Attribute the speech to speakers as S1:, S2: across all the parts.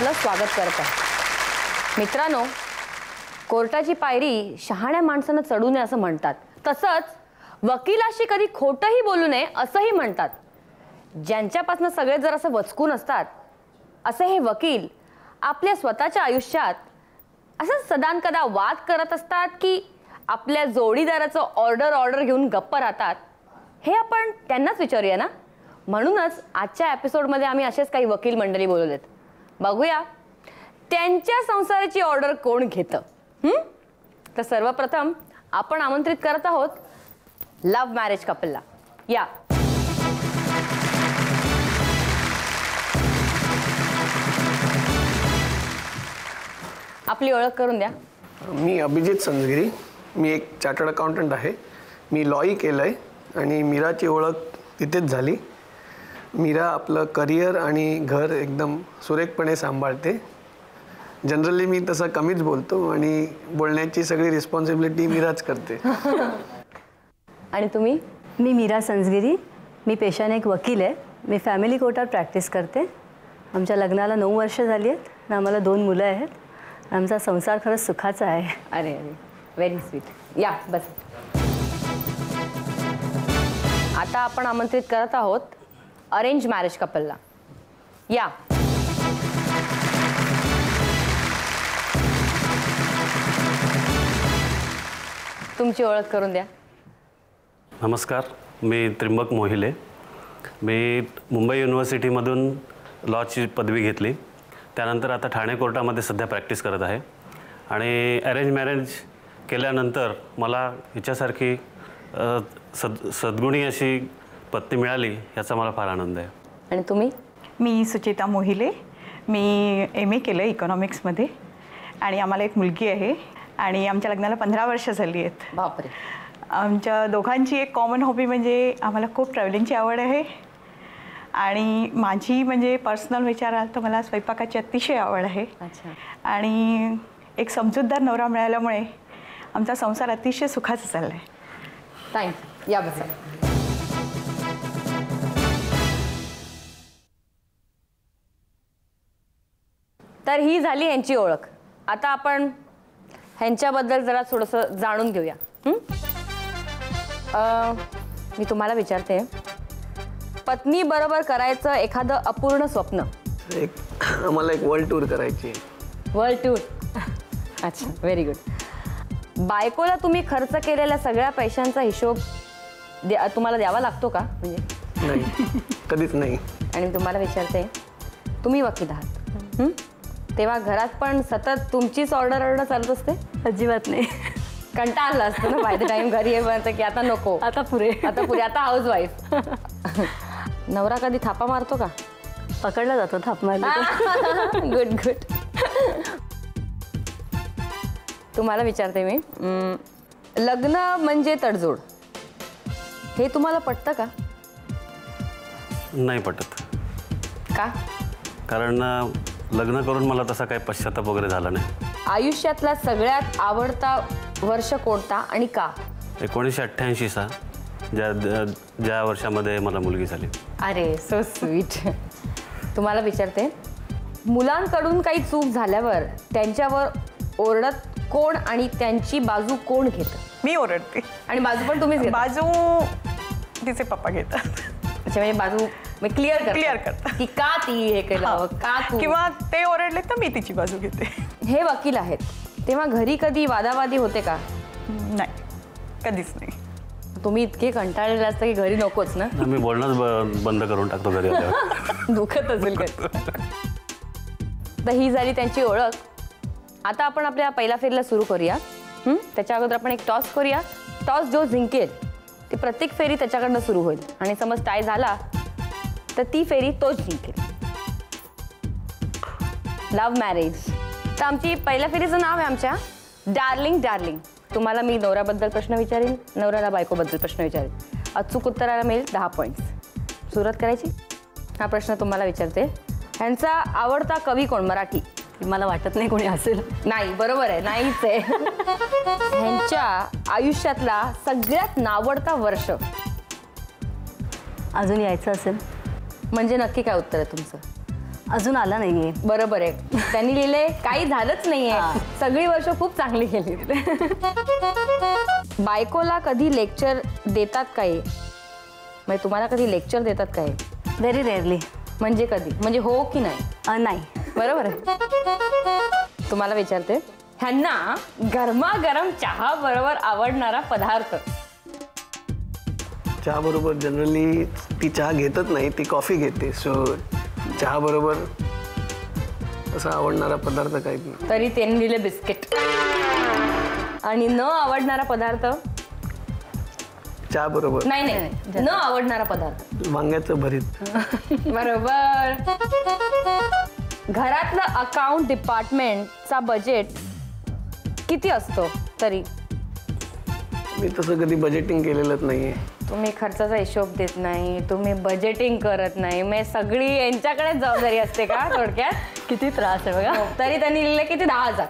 S1: आपलं स्वागत करत आहे। मित्रांनो, कोर्टाची पायरी शहाण्या माणसानं चढू नये असं म्हणतात, तसंच वकिलाशी कधी खोटंही बोलू नये असंही म्हणतात। ज्यांच्यापासून सगळे जर असं वचकून असतात असे हे वकील आपल्या स्वतःच्या आयुष्यात असं सदानकदा वाद करत असतात की आपल्या जोडीदाराचं ऑर्डर घेऊन गप्प राहतात, हे आपण त्यांनाच विचारूया ना। म्हणूनच आजच्या एपिसोडमध्ये आम्ही असेच काही वकील मंडळी बोलवलेत। बघूया त्यांच्या संसाराची ऑर्डर कोण घेतं। तर सर्वप्रथम आपण आमंत्रित करत आहोत लव्ह मॅरेज कपलला। या आपली ओळख करून द्या।
S2: मी अभिजित संजगिरी, मी एक चार्टर्ड अकाउंटंट आहे। मी लॉही केलंय आणि मीराची ओळख तिथेच झाली। मीरा आपलं करिअर आणि घर एकदम सुरेखपणे सांभाळते। जनरली मी तसा कमीच बोलतो आणि बोलण्याची सगळी रिस्पॉन्सिबिलिटी मीराच करते।
S1: आणि तुम्ही?
S3: मी मीरा संजगिरी, मी पेशाने एक वकील आहे। मी फॅमिली कोर्टात प्रॅक्टिस करते। आमच्या लग्नाला 9 वर्ष झाली आहेत आणि आम्हाला 2 मुलं आहेत। आमचा संसार खरंच सुखाचा आहे।
S1: अरे अरे, व्हेरी स्वीट। या बस। आता आपण आमंत्रित करत आहोत अरेंज मॅरेज कपलला। या तुमची ओळख करून द्या।
S4: नमस्कार, मी त्रिंबक मोहिले। मी मुंबई युनिव्हर्सिटीमधून लॉची पदवी घेतली, त्यानंतर आता ठाणे कोर्टामध्ये सध्या प्रॅक्टिस करत आहे। आणि अरेंज मॅरेज केल्यानंतर मला हिच्यासारखी सद्गुणी अशी पत्नी मिळाली, याचा मला फार आनंद आहे।
S1: आणि तुम्ही?
S5: मी सुचिता मोहिले, मी MA केलं इकॉनॉमिक्समध्ये आणि आम्हाला एक मुलगी आहे आणि आमच्या लग्नाला 15 वर्ष झाली आहेत।
S1: बापरे।
S5: आमच्या दोघांची एक कॉमन हॉबी म्हणजे आम्हाला खूप ट्रॅव्हलिंगची आवड आहे आणि माझी म्हणजे पर्सनल विचाराल तर मला स्वयंपाकाची अतिशय आवड आहे।
S1: अच्छा।
S5: आणि एक समजूतदार नवरा मिळाल्यामुळे आमचा संसार अतिशय सुखाचा चालला आहे।
S1: थँक्यू। या बसा। तर ही झाली यांची ओळख। आता आपण ह्यांच्याबद्दल जरा थोडंसं जाणून घेऊया। मी तुम्हाला विचारते, पत्नी बरोबर करायचं एखादं अपूर्ण स्वप्न?
S2: आम्हाला एक वर्ल्ड टूर करायची आहे।
S1: World tour? अच्छा, व्हेरी गुड। बायकोला तुम्ही खर्च केलेल्या सगळ्या पैशांचा हिशोब तुम्हाला द्यावा लागतो का? म्हणजे
S2: नाही, कधीच नाही।
S1: आणि मी तुम्हाला विचारते, तुम्ही वकील आहात, तेव्हा घरात पण सतत तुमचीच ऑर्डर चालत असते?
S3: अजिबात नाही।
S1: कंटाळला असतो ना बाय द टाइम घरी येईपर्यंत की आता नको, आता पुरे, आता हाऊस वाईफ। नवरा कधी थापा मारतो का?
S3: पकडला जातो थाप मारला।
S1: Good good. तुम्हाला विचारते मी, लग्न म्हणजे तडजोड, हे तुम्हाला पटतं का?
S4: नाही पटत।
S1: का?
S4: कारण लग्न करून मला तसा काही पश्चाताप वगैरे झाला नाही।
S1: आयुष्यातला सगळ्यात आवडता वर्ष कोणता आणि का?
S4: 1988 ज्या वर्षामध्ये मला मुलगी झाली।
S1: अरे सो स्वीट। तुम्हाला विचारते, मुलांकडून काही चूक झाल्यावर त्यांच्यावर ओरडत कोण आणि त्यांची बाजू कोण घेतं?
S5: मी ओरडते
S1: आणि बाजू पण तुम्हीच घेता?
S5: बाजू तिचे पप्पा घेतात।
S1: अच्छा, म्हणजे बाजू क्लिअर
S5: करतात
S1: की का ती हे केलं, का तू,
S5: किंवा ते ओरडले तर मी तिची बाजू घेते।
S1: हे वकील आहेत, तेव्हा घरी कधी वादावादी होते का?
S5: नाही, कधीच नाही।
S1: तुम्ही इतके कंटाळलेले असता की घरी नकोच ना?
S4: मी बोलणंच बंद करून टाकतो घरी आल्यावर।
S1: दुखत असेल का? तर ही झाली त्यांची ओळख। आता आपण आपल्या पहिल्या फेरीला सुरू करूया। त्याच्या अगोदर आपण एक टॉस करूया। टॉस जो जिंकेल ती प्रत्येक फेरी त्याच्याकडनं सुरू होईल आणि समज टाय झाला तर ती फेरी तोच जिंकेल। Love marriage. तर आमची पहिल्या फेरीचं नाव आहे आमच्या डार्लिंग डार्लिंग। तुम्हाला मी नवऱ्याबद्दल प्रश्न विचारेन, नवऱ्याला बायकोबद्दल प्रश्न विचारेन। अचूक उत्तराला मिळेल 10 पॉईंट्स। सुरुवात करायची? हा प्रश्न तुम्हाला विचारते, ह्यांचा आवडता कवी कोण मराठी?
S3: मला वाटत नाही कोणी असेल।
S1: नाही, बरोबर आहे, नाहीच आहे। ह्यांच्या आयुष्यातला सगळ्यात नावडता वर्ष?
S3: अजून यायचं असेल
S1: म्हणजे नक्की काय उत्तर आहे तुमचं?
S3: अजून आला नाहीये.
S1: बरोबर आहे. त्यांनी लिहिलंय काही झालंच नाहीये, सगळी वर्ष खूप चांगली गेली. बायकोला कधी लेक्चर देतात काय, म्हणजे तुम्हाला कधी लेक्चर देतात काय?
S3: Very rarely.
S1: म्हणजे कधी, म्हणजे हो की नाही?
S3: नाही.
S1: बरोबर आहे. तुम्हाला विचारते, ह्यांना गरमागरम चहा बरोबर आवडणारा पदार्थ?
S2: चहा बरोबर जनरली ती चहा घेतच नाही, ती कॉफी घेते. सो चहा बरोबर असा आवडणारा पदार्थ काही नाही.
S1: तरी त्यांनी दिले बिस्किट. आणि न आवडणारा पदार्थ?
S2: चहा बरोबर
S1: नाही नाही, न आवडणारा पदार्थ?
S2: वांग्याचं भरीत.
S1: बरोबर. घरातलं अकाउंट डिपार्टमेंटचा बजेट किती असतो तरी?
S2: मी तसं कधी बजेटिंग केलेलंच नाहीये.
S1: तुम्ही खर्चाचा हिशोब देत नाही, तुम्ही बजेटिंग करत नाही, मग सगळी यांच्याकडे जबाबदारी असते का थोडक्यात?
S3: किती त्रास आहे बघा.
S1: तरी त्यांनी लिहिलं किती 10,000.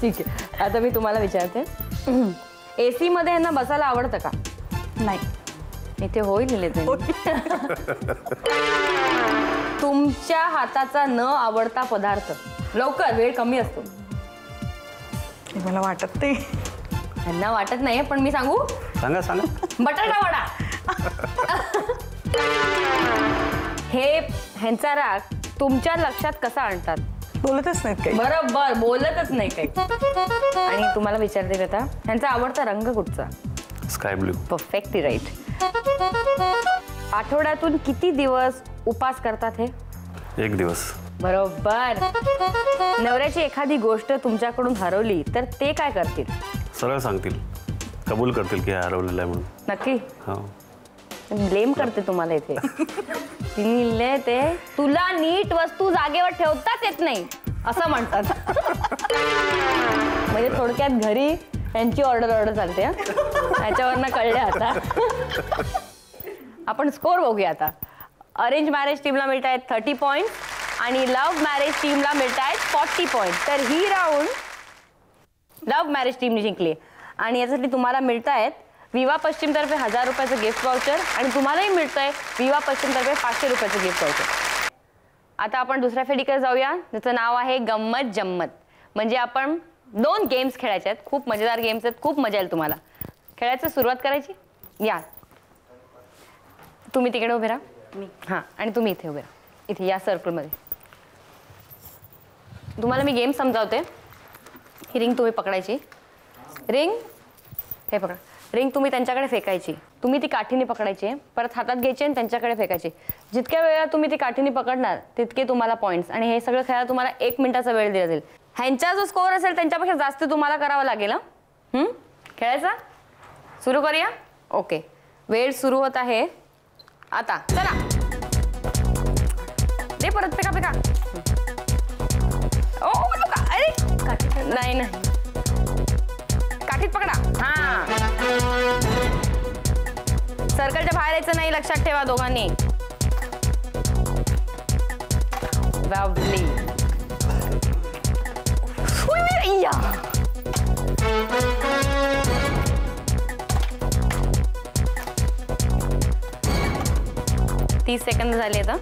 S1: ठीक आहे. आता मी तुम्हाला विचारते, AC मध्ये यांना बसायला आवडतं का?
S3: नाही.
S1: इथे होय लिहिले ते. तुमच्या हाताचा न आवडता पदार्थ? लवकर, वेळ कमी असतो.
S5: मला वाटत ते
S1: यांना वाटत नाही, पण मी सांगू?
S4: सांगा सांगा.
S1: बटाटा वडा. हे ह्यांचा राग तुमच्या लक्षात कसा आणतात?
S5: बोलतच नाहीत काही.
S1: बरोबर, बोलतच नाही काही. आणि तुम्हाला विचारते आता, ह्यांचा आवडता रंग कुठचा?
S4: Sky blue.
S1: Perfectly right. आठवड्यातून किती दिवस उपास करतात हे?
S4: 1 दिवस.
S1: बरोबर. नवऱ्याची एखादी गोष्ट तुमच्याकडून हरवली तर ते काय करतील?
S4: सरळ सांगतील, कबूल करतील की हरवलेलं आहे म्हणून.
S1: नक्की?
S4: हो.
S1: ब्लेम करते तुम्हाला इथे. तिने लिहिलंय ते, तुला नीट वस्तू जागेवर ठेवताच येत नाही असं म्हणतात. म्हणजे थोडक्यात घरी यांची ऑर्डर चालते. ह्याच्यावरनं कळले आता. आपण स्कोर बघूया आता. अरेंज मॅरेज टीमला मिळत आहेत 30 पॉईंट आणि लव्ह मॅरेज टीमला मिळत आहेत 40 पॉईंट. तर ही राऊंड लव्ह मॅरेज टीमने जिंकली आणि यासाठी तुम्हाला मिळत आहेत विवा पश्चिम तर्फे 1000 रुपयाचं गिफ्ट वाउचर आणि तुम्हालाही मिळतंय विवा पश्चिम तर्फे 500 रुपयाचं गिफ्ट वाउचर. आता आपण दुसऱ्या फेरीकडे जाऊया, ज्याचं नाव आहे गंमत जम्मत. म्हणजे आपण 2 गेम्स खेळायचे आहेत, खूप मजेदार गेम्स आहेत, खूप मजा येईल तुम्हाला. खेळायचं सुरुवात करायची? या, तुम्ही तिकडे उभे राहा. हां, आणि तुम्ही इथे उभे राहा, इथे या सर्कलमध्ये. तुम्हाला मी गेम समजावते. ही रिंग तुम्ही पकडायची. रिंग हे पकडा. रिंग तुम्ही त्यांच्याकडे फेकायची. तुम्ही ती काठीने पकडायची, परत हातात घ्यायची आणि त्यांच्याकडे फेकायची. जितक्या वेळा तुम्ही ती काठीने पकडणार तितके तुम्हाला पॉईंट्स. आणि हे सगळं खेळायला तुम्हाला 1 मिनिटाचा वेळ दिला जाईल. ह्यांचा जो स्कोअर असेल त्यांच्यापेक्षा जास्त तुम्हाला करावं लागेल. खेळायचा? सुरू करूया? ओके, वेळ सुरू होत आहे आता. चला दे परत, फेका फेका. ओ नका, अरे नाही नाही, काठीत पकडा. हा, सर्कलच्या बाहेर यायचं नाही, लक्षात ठेवा दोघांनी. बावली. 30 सेकंद झाले आता.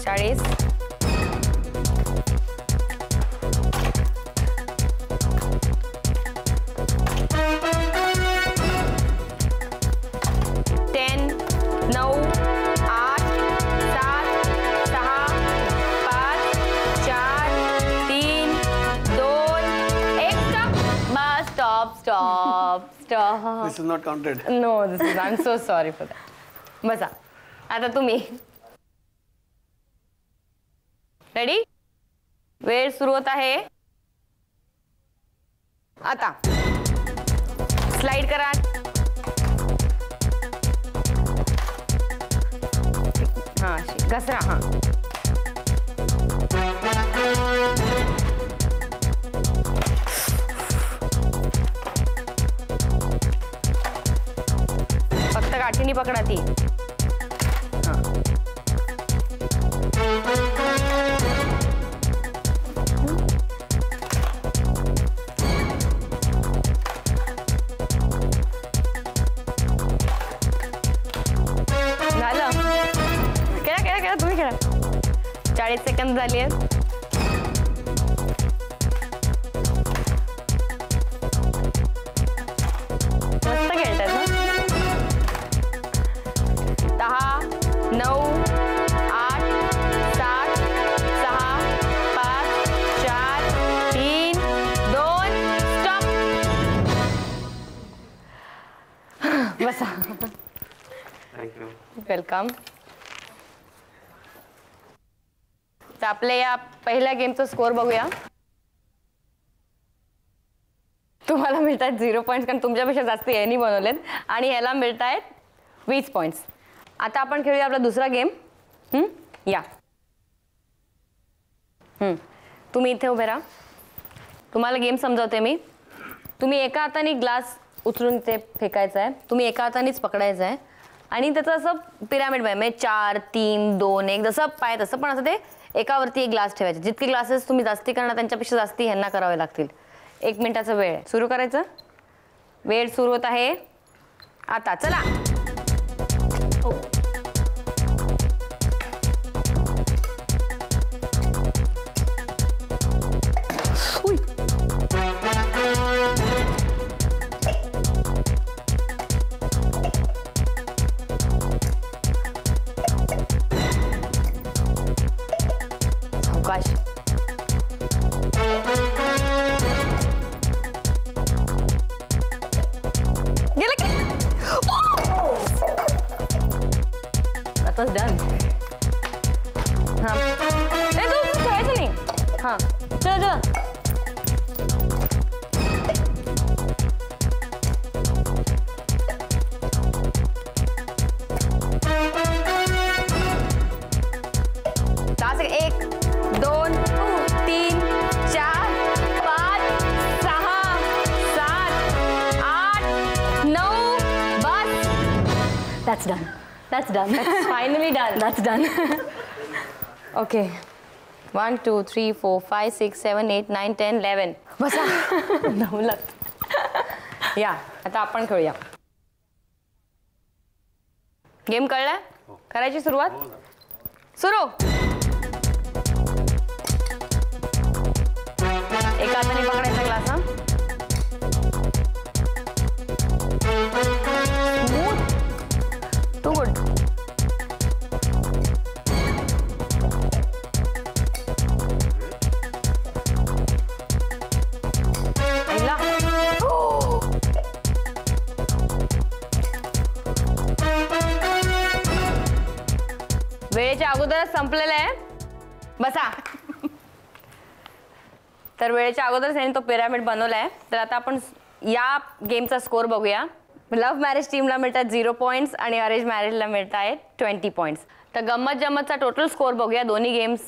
S1: चाळीस. Stop.
S2: This is not counted.
S1: No, this is. I'm so sorry for that. बसा. आता तुम्ही रेडी? वेळ सुरू होत आहे आता. स्लाइड करा. हा, घसरा. हा, फक्त काठीने पकडा ती. 40 सेकंद झाली आहेत. मस्त खेळतात ना. 10, 9, 8, 7, 6, 5, 4, 3, 2, स्टॉप. बसा.
S4: थँक्यू.
S1: वेलकम. तर आपल्या या पहिल्या गेमचा स्कोअर बघूया. तुम्हाला मिळतात 0 पॉईंट्स कारण तुमच्यापेक्षा जास्त यांनी बनवलेत आणि ह्याला मिळत आहेत 20 पॉईंट्स. आता आपण खेळूया आपला दुसरा गेम. या तुम्ही इथे उभे राहा. तुम्हाला गेम समजावते मी. तुम्ही एका हाताने ग्लास उचलून ते फेकायचा आहे. तुम्ही एका हातानेच पकडायचं आहे आणि त्याचं असं पिरॅमिड म्हणजे 4, 3, 2, 1 जसं पाय तसं पण असं ते एकावरती एक ग्लास ठेवायचे. जितके ग्लासेस तुम्ही जास्ती करणार त्यांच्यापेक्षा जास्ती ह्यांना करावे लागतील. 1 मिनिटाचा वेळ आहे. सुरू करायचं. वेळ सुरू होत आहे आता. चला. सावकाश. गेलं की?
S3: आताच डन.
S1: हां ए तू खेळायचं नाही. हां चला चला. तास 1, 2, 3, 4, 5, 6, 7, 8, 9. बस.
S3: That's done. That's done.
S1: Finally done.
S3: That's done.
S1: Okay. 1, 2, 3, 4, 5, 6, 7, 8, 9, 10, 11. बसा.
S3: नवलत.
S1: या आता आपण खेळूया. गेम कळलाय? करायची सुरुवात. सुरू. एका हाताने पकडायचा ग्लास. हा टू गुड. वेळेच्या अगोदरच संपलेलं आहे. बसा. तर वेळेच्या अगोदरच यांनी तो पिरॅमिड बनवलाय. तर आता आपण या गेमचा स्कोअर बघूया. लव्ह मॅरेज टीमला मिळतात 0 पॉईंट्स आणि अरेंज मॅरेजला मिळत आहेत 20 पॉईंट्स. तर गंमत जम्मतचा टोटल स्कोअर बघूया दोन्ही गेम्स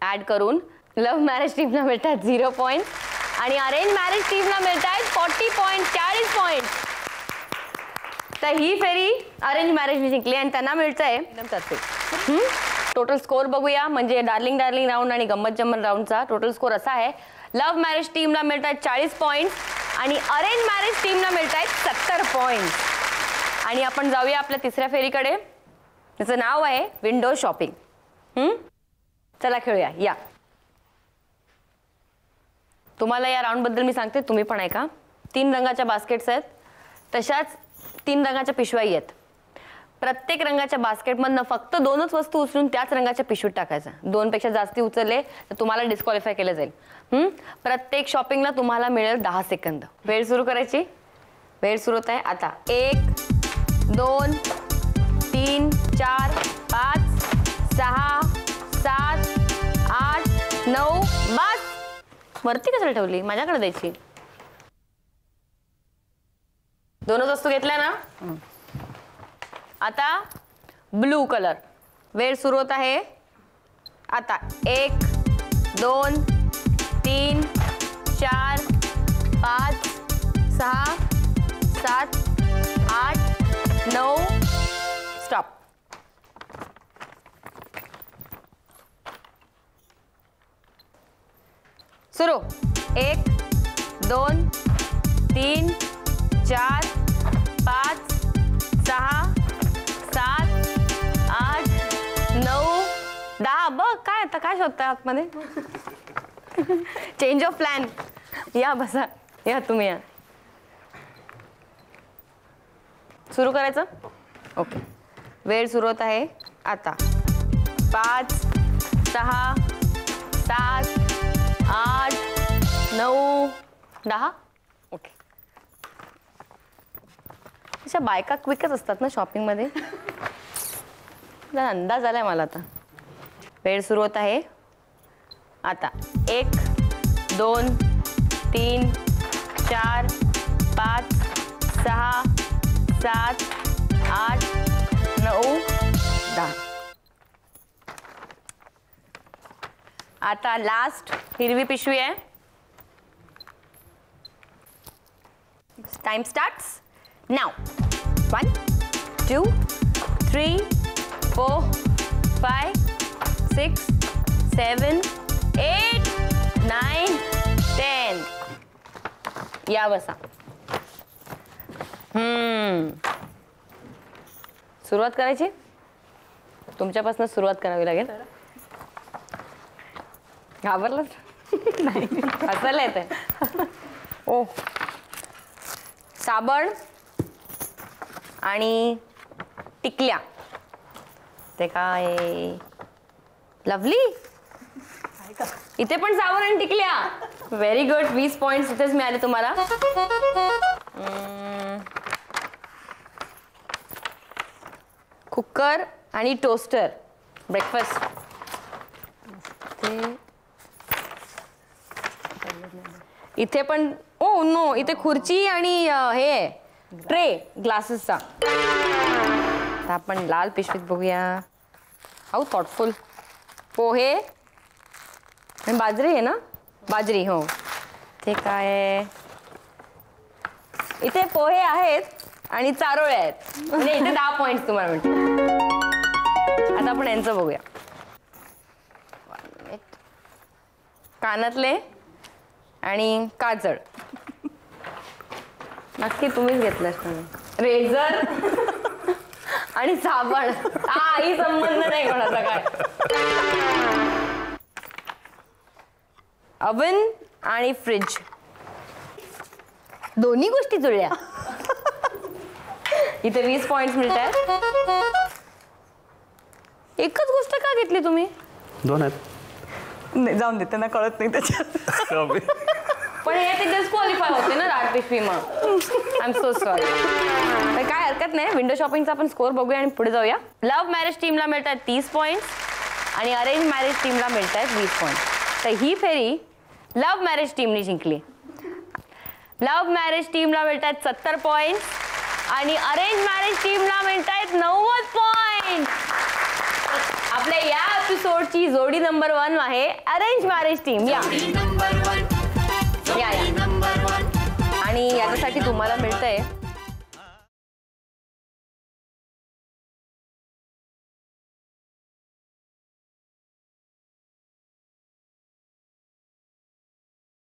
S1: ॲड करून. लव्ह मॅरेज टीमला मिळतात 0 पॉईंट्स आणि अरेंज मॅरेज टीमला मिळत आहेत 40 पॉईंट 40 पॉईंट. तर ही फेरी अरेंज मॅरेजने जिंकली आणि त्यांना मिळतं आहे एकदम तत्व. टोटल स्कोअर बघूया म्हणजे डार्लिंग डार्लिंग राऊंड आणि गंमत जम्मत राऊंडचा टोटल स्कोअर असा आहे. लव्ह मॅरेज टीमला मिळत आहेत 40 पॉईंट्स आणि अरेंज मॅरेज टीमला मिळत आहेत 70 पॉईंट्स. आणि आपण जाऊया आपल्या तिसऱ्या फेरीकडे. त्याचं नाव आहे विंडो शॉपिंग. चला खेळूया. या तुम्हाला या राऊंडबद्दल मी सांगते, तुम्ही पण ऐका. 3 रंगाच्या बास्केट्स आहेत. तशाच 3 रंगाच्या पिशव्याही आहेत. प्रत्येक रंगाच्या बास्केटमधनं फक्त 2च वस्तू उचलून त्याच रंगाच्या पिशवीत टाकायचं. 2 पेक्षा जास्ती उचलले तर तुम्हाला डिस्क्वालिफाय केलं जाईल. प्रत्येक शॉपिंगला तुम्हाला मिळेल 10 सेकंद. वेळ सुरू करायची. वेळ सुरू होत आहे आता. 1, 2, 3, 4, 5, 6, 7, 8, 9. बस. वरती कशाला ठेवली? माझ्याकडे द्यायची. 2च वस्तू घेतल्या ना. आता ब्लू कलर. वेळ सुरू होत आहे आता. 1, 2, 3, 4, 5, 6, 7, 8, 9. स्टॉप. सुरू. 1, 2, 3, 4, 5, 6, 7, 8, 9, 10. बघ काय आता काय काय शोधताय आतमध्ये? Change of plan. या बसा, या तुम्ही या. सुरू करायचं? ओके. वेळ सुरू होत आहे आता. 5 6 7 8 9 10. ओके. अशा बायका क्विकच असतात ना शॉपिंगमध्ये. अंदाज आलाय मला आता. वेळ सुरू होत आहे आता. 1 2 3 4 5 6 7 8 9 10. आता लास्ट हिरवी पिशवी आहे. Time starts now. 1 2 3 4 5 6 7 8 9 10. या बसा. सुरुवात करायची. तुमच्यापासून सुरुवात करावी लागेल. घाबरलं नाही? हसायला येतंय. ओ, साबण आणि टिकल्या. ते काय? लवली. इथे पण साबण आणि टिकल्या. Very good. 20 पॉइंट्स इथेच मिळाले तुम्हाला. कुकर आणि टोस्टर. ब्रेकफास्ट. इथे पण ओ नो, इथे खुर्ची आणि हे ट्रे ग्लासेसचा. आपण लाल पिशवीत बघूया. How thoughtful. पोहे आणि बाजरी आहे ना? बाजरी. हो. ते काय आहे? इथे पोहे आहेत आणि चारोळे आहेत. म्हणजे इथे 10 पॉइंट्स तुम्हाला म्हणते. आता आपण यांचं बघूया. कानातले आणि काजळ. नक्की तुम्हीच घेतलं. रेझर आणि साबण. ही संबंध नाही कोणाचा काय. ओव्हन आणि फ्रिज. दोन्ही गोष्टी जुळल्या. इथे 20 पॉइंट्स मिळतात. एकच गोष्ट का घेतली तुम्ही?
S4: 2 आहेत.
S5: नाही, जाऊन दे, त्यांना कळत नाही त्याच्यात.
S1: पण हे ते डिस्क्वालिफाय होते ना लाल पिशवी. मग आय एम सो सॉरी. काय हरकत नाही. विंडो शॉपिंगचा आपण स्कोअर बघूया आणि पुढे जाऊया. लव्ह मॅरेज टीमला मिळतात 30 पॉइंट्स आणि अरेंज मॅरेज टीमला मिळतात 20 पॉइंट्स. तर ही फेरी लव्ह मॅरेज टीमने जिंकली. लव्ह मॅरेज टीमला मिळतात 70 पॉइंट्स आणि अरेंज मॅरेज टीमला मिळतात 90 पॉइंट. आपल्या या एपिसोडची जोडी नंबर 1 आहे अरेंज मॅरेज टीम. या या. आणि याच्यासाठी तुम्हाला मिळतंय